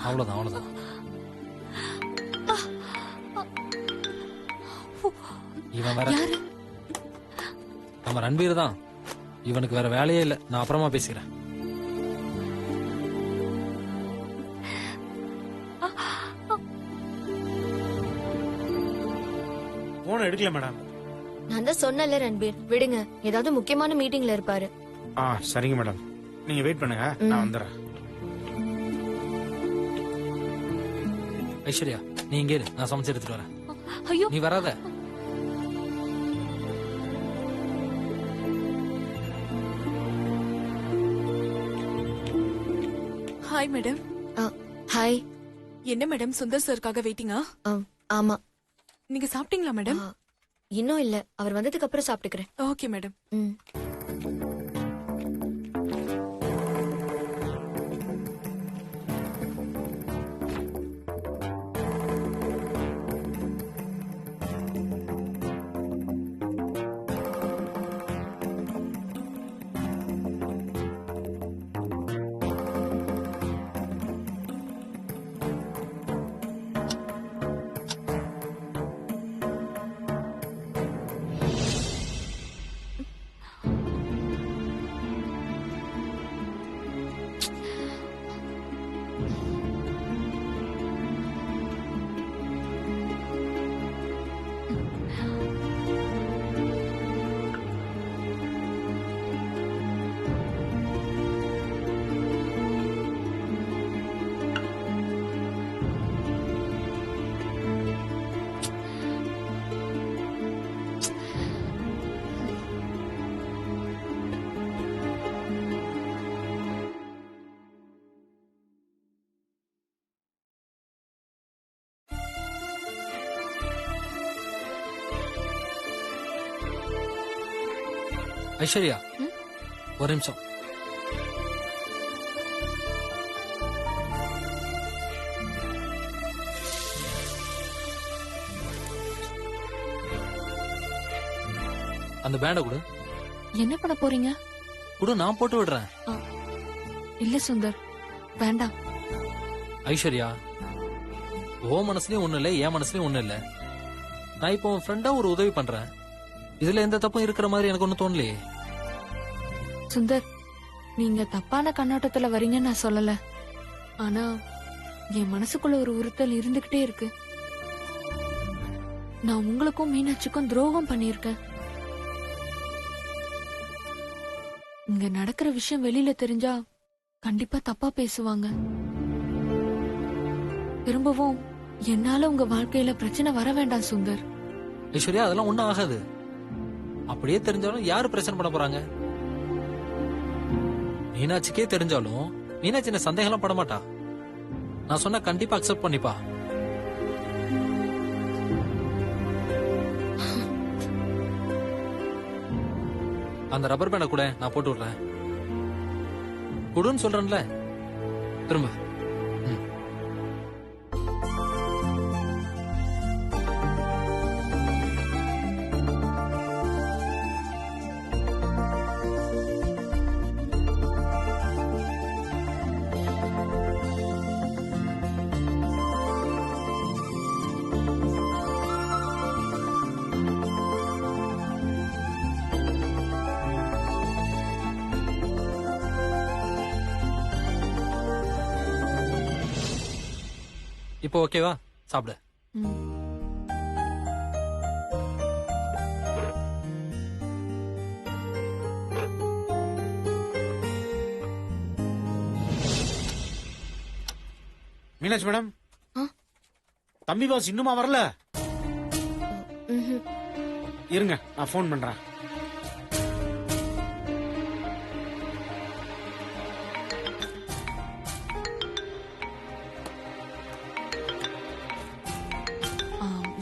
அவ்வளவுதான் அவ்வளவுதான். இவன் வேற நம்ம ரன்பீர் தான். இவனுக்கு வேற வேலையே இல்ல. நான் அப்புறமா பேசிக்கிறேன். போன எடுக்கல மேடம். நான் தான் சொன்னல ரன்பீர், விடுங்க. ஏதாவது முக்கியமான மீட்டிங்ல இருப்பாரு. சரிங்க மேடம், நீங்க வெயிட் பண்ணுங்க, நான் வந்துடுறேன். ஐஸ்வர்யா, நீ இங்கே இரு, நான் சமைச்சு எடுத்துட்டு வரேன். ஐயோ, நீ வராத. Hi madam. ஹாய். என்ன மேடம், சுந்தர் சார்க்காக வெயிட்டிங்கா? ஆமா. நீங்க சாப்பிட்டீங்களா மேடம்? இன்னும் இல்ல, அவர் வந்ததுக்கு அப்புறம் சாப்பிட்டுக்கிறேன். Okay madam. ஐஸ்வர்யா, ஒரு நிமிஷம். அந்த பேண்ட கொடு. என்ன பண்ண போறீங்க? கொடு, நான் போட்டு விடுறேன். இல்ல சுந்தர், வேண்டாம். ஐஸ்வர்யா, ஓ மனசுலயும் ஒண்ணு இல்ல, என் மனசுலயும் ஒண்ணு இல்ல. நான் இப்போ உன் ஃப்ரெண்டா ஒரு உதவி பண்றேன். இதுல எந்த தப்பும் இருக்கிற மாதிரி எனக்கு ஒன்னும் தோணலையே. சுந்தர், நீங்க தப்பான கண்ணோட்டத்துல வரீங்கன்னு நான் சொல்லல. ஆனா என் மனசுக்குள்ள ஒரு உறுத்தல் இருந்துகிட்டே இருக்கு. நான் உங்களுக்கும் மீனாட்சிக்கும் துரோகம் பண்ணிருக்கேன். இங்க நடக்கிற விஷயம் வெளியில தெரிஞ்சா கண்டிப்பா தப்பா பேசுவாங்க. திரும்பவும் என்னால உங்க வாழ்க்கையில பிரச்சனை வர வேண்டாம் சுந்தர். ஐஸ்வர்யா, அதெல்லாம் ஒண்ணும் ஆகாது. அப்படியே தெரிஞ்சாலும் யாரு பிரச்சனை பண்ண போறாங்க? மீனாட்சிக்கே தெரிஞ்சாலும் மீனாட்சி என்ன சந்தேகம் பட மாட்டா. நான் சொன்னா கண்டிப்பா அக்செப்ட் பண்ணிப்பா. அந்த ரப்பர் பேண்ட கூட நான் போட்டு விடுறேன். கொடுன்னு சொல்றேன்ல, திரும்ப. இப்போ ஓகேவா? சாப்பிடு. மீனாட்சி மேடம், தம்பி பாஸ் இன்னுமா வரல? இருங்க, நான் போன் பண்றேன்.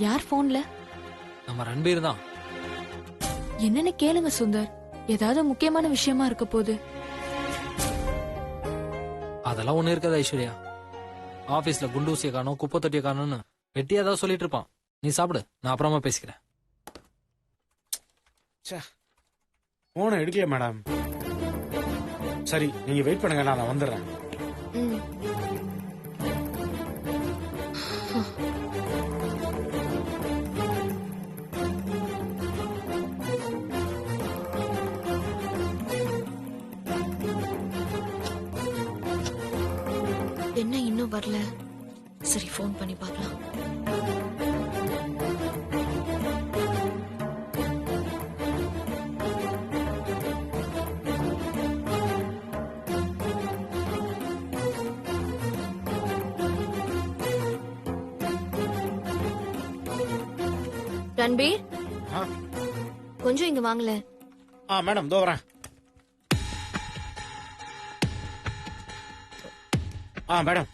யார் போன்ல? நம்ம ரன்பீர் தான். என்னன்னு கேளுங்க சுந்தர், ஏதாவது முக்கியமான விஷயமா இருக்க போகுது. அதெல்லாம் ஒண்ணு இருக்காது ஐஸ்வர்யா. ஆபீஸ்ல குண்டூசிய காணும், குப்பை தொட்டிய காணும்னு வெட்டியா ஏதாவது சொல்லிட்டு இருப்பான். நீ சாப்பிடு, நான் அப்புறமா பேசிக்கிறேன். போன எடுக்கல மேடம். சரி, நீங்க வெயிட் பண்ணுங்க, நான் வந்துடுறேன். என்ன இன்னும் வரல? சரி, ஃபோன் பண்ணி பார்க்கலாம். ரன்பீர், ஆ கொஞ்சம் இங்க வாங்கல. மேடம் தோ வரேன். மேடம்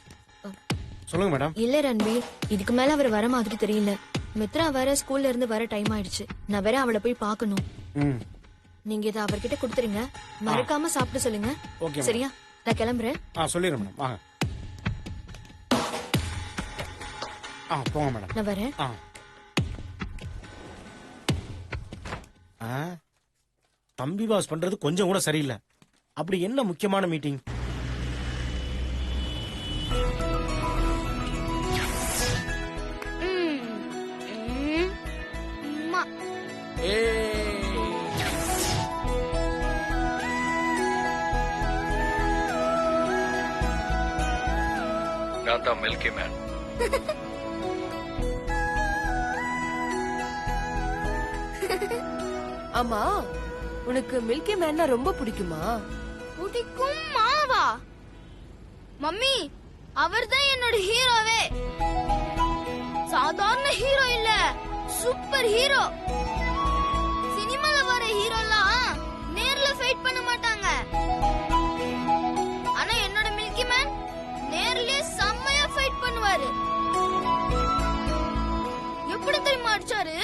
சொல்லுங்க மேடம். இல்ல ரன்பீர், இதுக்கு மேல அவர் வர மாதிரி தெரியல. மித்ரா வேற ஸ்கூல்ல இருந்து வர டைம் ஆயிடுச்சு. நான் வேற அவளை போய் பார்க்கணும். ம் நீங்க இதை அவர்கிட்ட கொடுத்துருங்க. மறக்காம சாப்பிட சொல்லுங்க. Okay madam. சரியா? நான் கிளம்புறேன். சொல்லிடுறேன் மேடம். வாங்க. போங்க மேடம். நான் வரேன். தம்பி பாஸ் பண்றது கொஞ்சம் கூட சரியில்லை. அப்படி என்ன முக்கியமான மீட்டிங்? நான் தான் மில்கி மேன். ஆமா, உனக்கு மில்கி மேன்னா ரொம்ப பிடிக்குமா? பிடிக்கும் மாவா? மம்மி, அவர்தான் என்னோட ஹீரோவே. சாதாரண ஹீரோ இல்ல, சூப்பர் ஹீரோ. சினிமால வர ஹீரோலாம் நேர்ல ஃபைட் பண்ண மாட்டாங்க. ஆனா என்னோட மில்கி மேன் நேர்லயே செம்மையா ஃபைட் பண்ணுவாரு. எப்படி தெரியுமா அடிச்சாரு?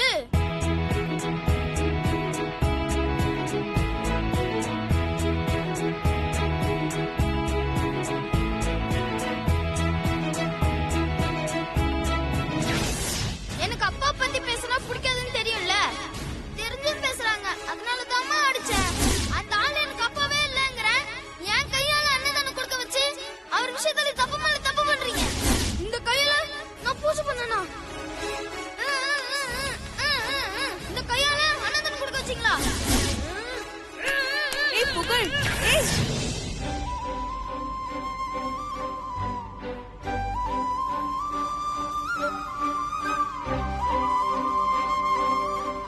எனக்கு அப்பா பத்தி பேசினா பிடிக்காதுன்னு தெரியும்ல. தெரிஞ்சும் பேசுறாங்க, அதனால தாமா அடிச்சேன். அந்த ஆளு எனக்கு அப்பாவே இல்லங்கறேன். என் கையால அன்னதானம் கொடுக்க வச்சு அவர் விஷயத்துல தப்பு மேல தப்பு பண்றீங்க. இந்த கையால நான் பூஜை பண்ணனா? இந்த கையால அன்னதானம் கொடுக்க வச்சீங்களா? ஏய் புகழ், ஏய்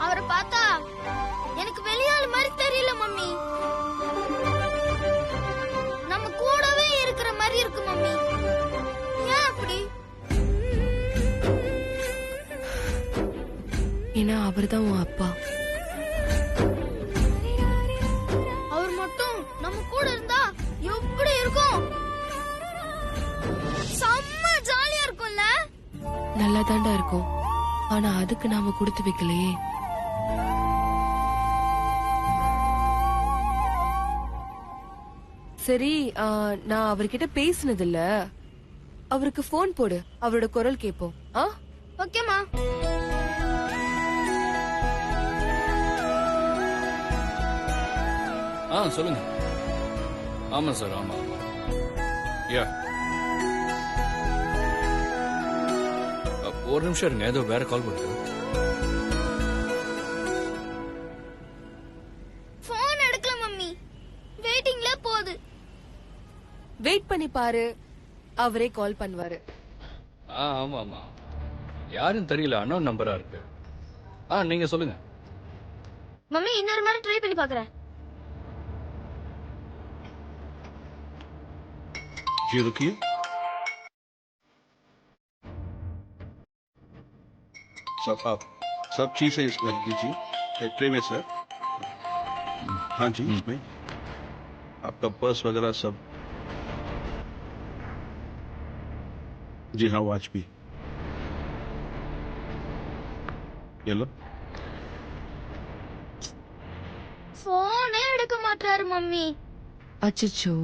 அவரை பார்த்தா எனக்கு வெளியாள் மாதிரி தெரியல மம்மி. நம்ம கூடவே இருக்கிற மாதிரி இருக்கு மம்மி. ஏன் அப்படி? ஏன்னா அவர்தான் உன் அப்பா. அவர் மட்டும் நம்ம கூட இருந்தா எப்படி இருக்கும்? செம்ம ஜாலியா இருக்கும்ல. நல்லா தாண்டா இருக்கும். ஆனா அதுக்கு நாம கொடுத்து வைக்கலையே. சரி, நான் அவர்கிட்ட பேசினது இல்ல. அவருக்கு போன் போடு, அவரோட குரல் கேப்போம். ஓகேமா. சொல்லுங்க. ஆமா சார், ஆமா. யா, ஒரு நிமிஷம் இருங்க, ஏதோ வேற கால் பண்ணுறது. போன் எடுக்கல மம்மி, வெயிட்டிங்ல போகுது. வெயிட் பண்ணி பாரு, அவரே கால் பண்ணுவாரு. ஆமா ஆமா, யாரும் தெரியல, அண்ணன் நம்பரா இருக்கு. நீங்க சொல்லுங்க. மம்மி, இன்னொரு மாதிரி ட்ரை பண்ணி பாக்குறேன். जी रुकिए। आप सब चीज़ है इसमें दीजिए, ट्रे में सर। हाँ जी, इसमें आपका पर्स वगैरह सब। जी हाँ, वॉच भी ये लो। போனே எடுக்க மாட்டாரு மம்மி. அச்சச்சோ.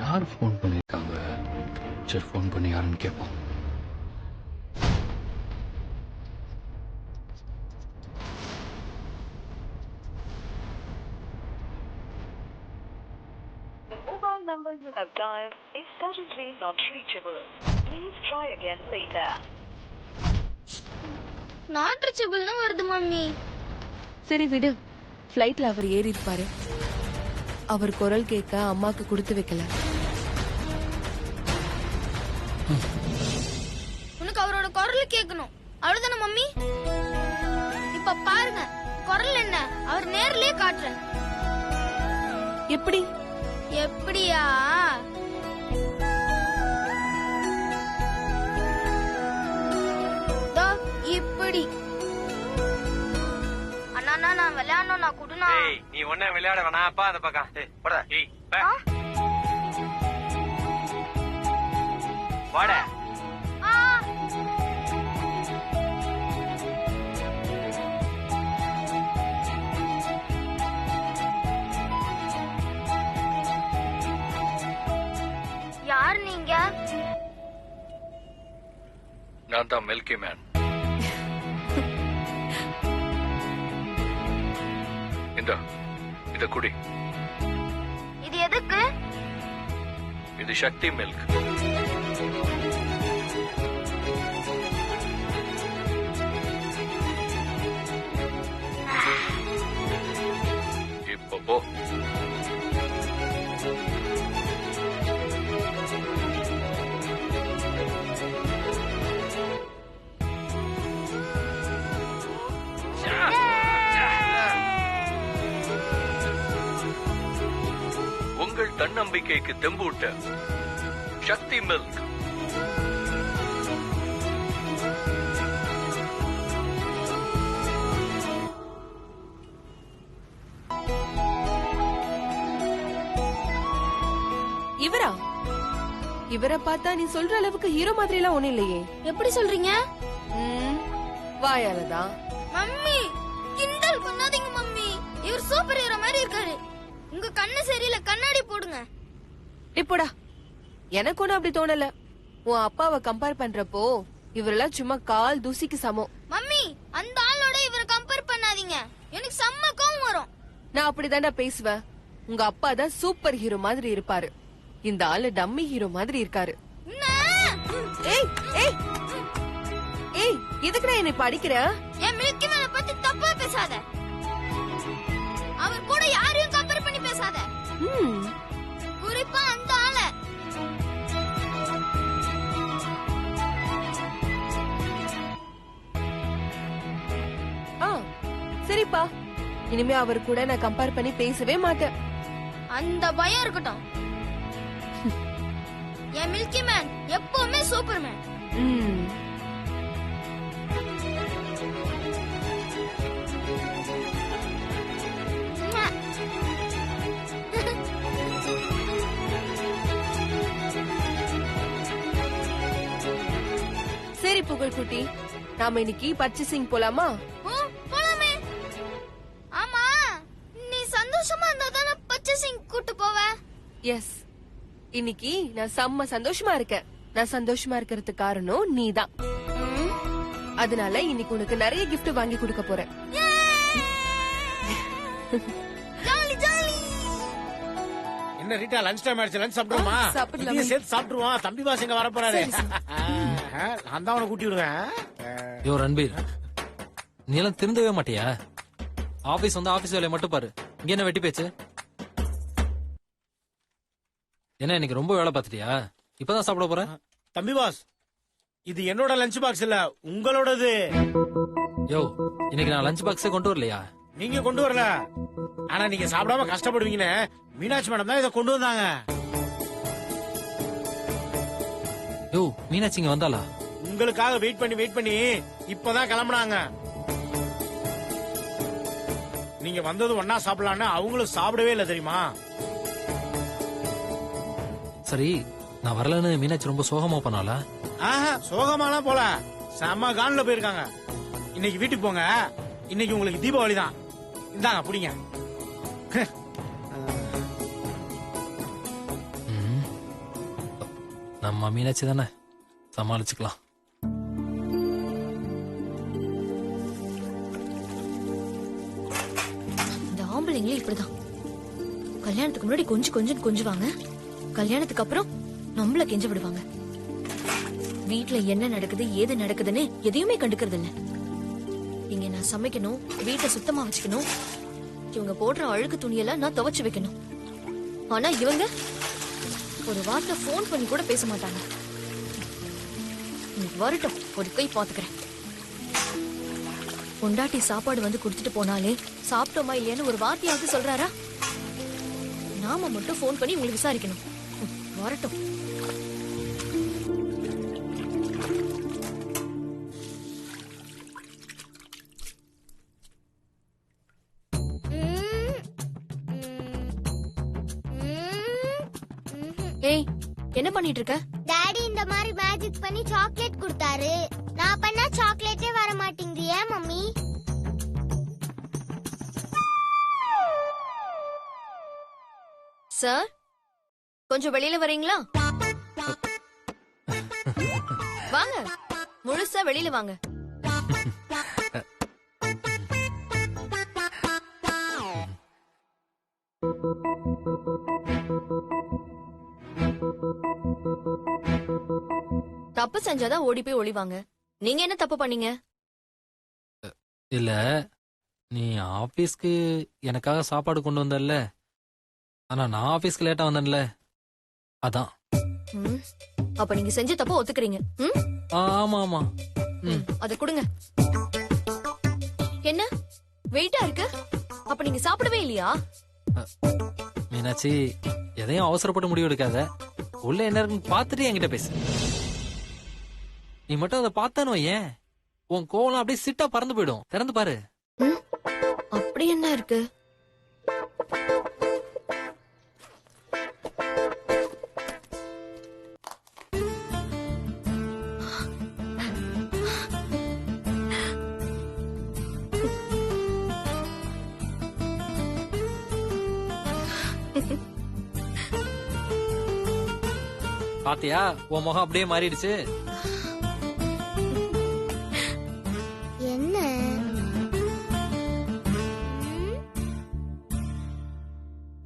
யார் ஃபோன் பண்ணியிருக்காங்க? சரி, ஃபோன் பண்ணி யாருன்னு கேட்போம். number you have dialed is currently not reachable. Please try again later. Not ரீச்சபிள்னு வருது மம்மி. சரி விடு, ஃப்ளைட்ல அவர் ஏறி இருப்பாரு. அவர் குரல் கேட்க அம்மாக்கு கொடுத்து வைக்கல. உனக்கு அவரோட குரல் கேட்கணும், அவ்வளவுதானே மம்மி? இப்ப பாருங்க குரல் என்ன, அவர் நேர்லயே காட்டுறேன். எப்படி? எப்படியா? தோ இப்படி. அண்ணா நான் விளையாடணும், நான் குடுனா. நீ ஒன்ன விளையாட வேணா, அப்பா அந்த பக்கம். போடா. வாடா. யார் நீங்க? நான் தான் மில்கி மேன். இத குடி. இது எதுக்கு? இது சக்தி மில்க். இப்போ போ. உங்கள் தன்னம்பிக்கைக்கு தெம்பூட்ட சக்தி மில்க். இவரா? இவரை பார்த்தா நீ சொல்ற அளவுக்கு ஹீரோ மாதிரி எல்லாம் ஒண்ணும் இல்லையே. எப்படி சொல்றீங்க? வாயாலதான். மம்மி கிண்டல் பண்ணாதீங்க மம்மி, இவர் சூப்பர் ஹீரோ மாதிரி இருக்காரு. உங்க கண்ணு சரியில்லை, கண்ணாடி போடுங்க. இப்போடா, எனக்கு ஒண்ணும் அப்படி தோணல. உன் அப்பாவை கம்பேர் பண்றப்போ இவரெல்லாம் சும்மா கால் தூசிக்கு சமம். மம்மி அந்த ஆளோட இவரை கம்பேர் பண்ணாதீங்க, எனக்கு செம்ம கோவம் வரும். நான் அப்படிதான்டா பேசுவேன். உங்க அப்பா தான் சூப்பர் ஹீரோ மாதிரி இருப்பாரு, இந்த ஆளு டம்மி ஹீரோ மாதிரி இருக்காரு. ஏய் ஏய் ஏய், எதுக்குடா என்னை படிக்கிற? என் மில்கி மேல பத்தி தப்பா பேசாத. அவர் கூட யாரையும் கம்பேர் பண்ணி பேசாத, குறிப்பா அந்த ஆள. சரிப்பா, இனிமே அவர் கூட நான் கம்பேர் பண்ணி பேசவே மாட்டேன். அந்த பயம் இருக்கட்டும். என் மில்கி மேன் எப்பவுமே சூப்பர் மேன். சரி புகழ் குட்டி, நாம இன்னைக்கு பர்ச்சேசிங் போலாமா? போலாமே. ஆமா, நீ சந்தோஷமா இருந்தா தானே பர்ச்சேசிங் கூட்டு போவ. எஸ், இன்னைக்கு நான் செம்ம சந்தோஷமா இருக்கேன். நான் சந்தோஷமா இருக்கிறதுக்கு காரணம் நீதான். அதனால இன்னைக்கு உனக்கு நிறைய கிஃப்ட் வாங்கி கொடுக்க போறேன். Jolly jolly. என்ன ரீட்டா, லஞ்ச் டைம் ஆயிடுச்சு, லஞ்ச் சாப்பிடுமா? சாப்பிடலாமே. சேர்த்து சாப்பிடுவான். தம்பி பாஸ் எங்க வர போறாரு, நான் தான் அவனை கூட்டி விடுவேன். யோ ரன்பீர், நீ எல்லாம் திருந்தவே மாட்டியா? ஆபீஸ் வந்து ஆபீஸ் வேலையை மட்டும் பாரு, இங்க என்ன வெட்டி பேச்சு? என்ன இன்னைக்கு ரொம்ப வேலை பார்த்துட்டியா? இப்பதான் சாப்பிட போறேன். தம்பி பாஸ், இது என்னோட லஞ்ச் பாக்ஸ் இல்ல, உங்களோடது. யோ, இன்னைக்கு நான் லஞ்ச் பாக்ஸே கொண்டு வரலையா? நீங்க கொண்டு வரல, ஆனா நீங்க சாப்பிடாம கஷ்டப்படுவீங்கன்னு மீனாட்சி மேடம் தான் இதை கொண்டு வந்தாங்க. யோ, மீனாட்சி இங்க வந்தாளா? உங்களுக்காக வெயிட் பண்ணி இப்பதான் கிளம்புனாங்க. நீங்க வந்தது ஒன்னா சாப்பிடலான்னு அவங்களும் சாப்பிடவே இல்ல தெரியுமா? சரி, நான் வரலன்னு மீனாட்சி ரொம்ப சோகமா பண்ணாளா? சோகமாலாம் போல, செம்ம கான்ல போயிருக்காங்க. இன்னைக்கு வீட்டுக்கு போங்க, இன்னைக்கு உங்களுக்கு தீபாவளி தான். இந்தாங்க புடிங்க. நம்ம மீனாட்சி தானே, சமாளிச்சுக்கலாம். இந்த ஆம்பளைங்களே இப்படிதான், கல்யாணத்துக்கு முன்னாடி கொஞ்சம் கொஞ்சம் கொஞ்சுவாங்க, கல்யாணத்துக்கு அப்புறம் நம்மள கெஞ்ச விடுவாங்க. வீட்ல என்ன நடக்குது ஏது நடக்குதுன்னு எதையுமே கண்டுக்கிறது இல்ல. இங்க நான் சமைக்கணும், வீட்டை சுத்தமா வச்சுக்கணும், இவங்க போடுற அழுக்கு துணியெல்லாம் நான் துவைச்சு வைக்கணும். ஆனா இவங்க ஒரு வார்த்தை போன் பண்ணி கூட பேச மாட்டாங்க. இன்னைக்கு வரட்டும், ஒரு கை பாத்துக்கிறேன். பொண்டாட்டி சாப்பாடு வந்து குடுத்துட்டு போனாலே சாப்பிட்டோமா இல்லையான்னு ஒரு வார்த்தையாவது சொல்றாரா? நாம மட்டும் போன் பண்ணி உங்களுக்கு விசாரிக்கணும். வரட்டும். ஏய், என்ன பண்ணிட்டு இருக்க? டாடி இந்த மாதிரி மேஜிக் பண்ணி சாக்லேட் கொடுத்தாரு. நான் பண்ணா சாக்லேட்டே வர மாட்டேங்குது. ஏன் மம்மி? சார், கொஞ்சம் வெளியில வரீங்களா? வாங்க, முழுசா வெளியில வாங்க. தப்பு செஞ்சாதான் ஓடி போய் ஒளிவாங்க. நீங்க என்ன தப்பு பண்ணீங்க? இல்ல, நீ ஆபீஸ்க்கு எனக்காக சாப்பாடு கொண்டு வந்தல்ல, ஆனா நான் ஆபீஸ்க்கு லேட்டா வந்தேன்ல, அதான். ம், அப்ப நீங்க செஞ்ச தப்ப ஒத்துக்கிறீங்க. ம்? ஆமா ஆமா. ம். அத கொடுங்க. என்ன வெயிட்டா இருக்கு? அப்ப நீங்க சாப்பிடவே இல்லையா? மீனாட்சி, எதையும் அவசரப்பட்டு முடிவு எடுக்காத. உள்ள என்ன இருக்குன்னு பாத்துட்டு என்கிட்ட பேசு. நீ மட்டும் அதை பார்த்தானோ ஏன் உன் கோவம் அப்படியே சிட்டா பறந்து போயிடும். திறந்து பாரு. அப்படி என்ன இருக்கு? பாத்தியா, உன் முகம் அப்படியே மாறிடுச்சு. என்ன?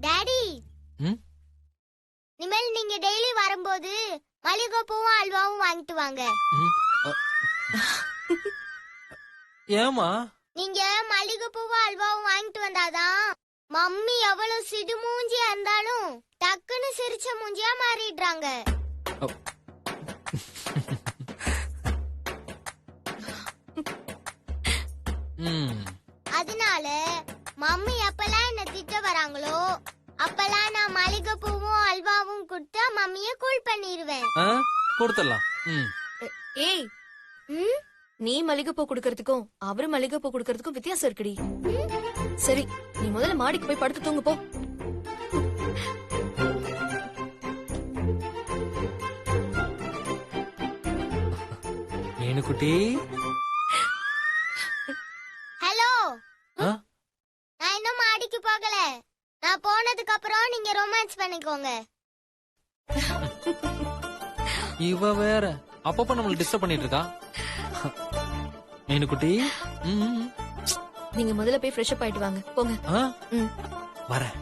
டாடி, ம்? இனிமேல் நீங்க டெய்லி வரும்போது மல்லிகைப்பூவும் அல்வாவும் வாங்கிட்டு வாங்க. ஏமா? நீங்க மல்லிகைப்பூவும் அல்வாவும் வாங்கிட்டு வந்தாதான் மம்மி எவ்வளவு சிடு மூஞ்சியா இருந்தாலும் டக்குன்னு சிரிச்ச மூஞ்சியா மாறிடுறாங்க. அதனால மம்மி எப்பெல்லாம் என்ன திட்ட வராங்களோ அப்பெல்லாம் நான் மல்லிகைப்பூவும் அல்வாவும் கொடுத்தா மம்மிய கூல் பண்ணிடுவேன். கொடுத்துடலாம். ஏய், நீ மல்லிகைப்பூ குடுக்கறதுக்கும் அவரு மல்லிகைப்பூ குடுக்கறதுக்கும் வித்தியாசம் இருக்குடி. சரி, நீ முதல்ல மாடிக்கு போய் படுத்து தூங்கு போ. மீனுக்குட்டி. ஹலோ, நான் இன்னும் மாடிக்கு போகல. நான் போனதுக்கு அப்புறம் நீங்க ரொமான்ஸ் பண்ணிக்கோங்க. இவ வேற அப்பப்ப நம்மள டிஸ்டர்ப் பண்ணிட்டு இருக்கா. மீனுக்குட்டி, நீங்க முதல்ல போய் ஃப்ரெஷ் அப் ஆயிட்டு வாங்க. போங்க. வரேன்.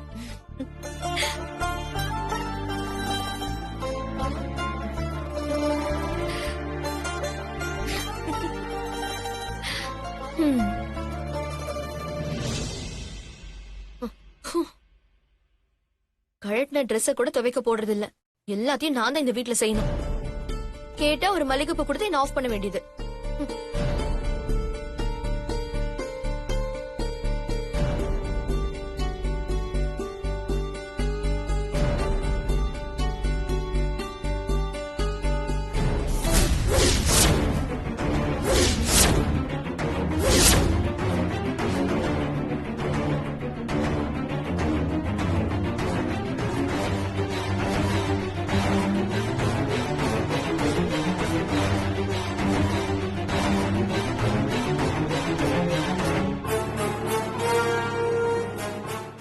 கழட்டின ட்ரெஸ்ஸ கூட துவைக்க போடுறது இல்ல. எல்லாத்தையும் நான் தான் இந்த வீட்ல செய்யணும். கேட்டா ஒரு மல்லிகைப்பூ கொடுத்து என்ன ஆஃப் பண்ண வேண்டியது.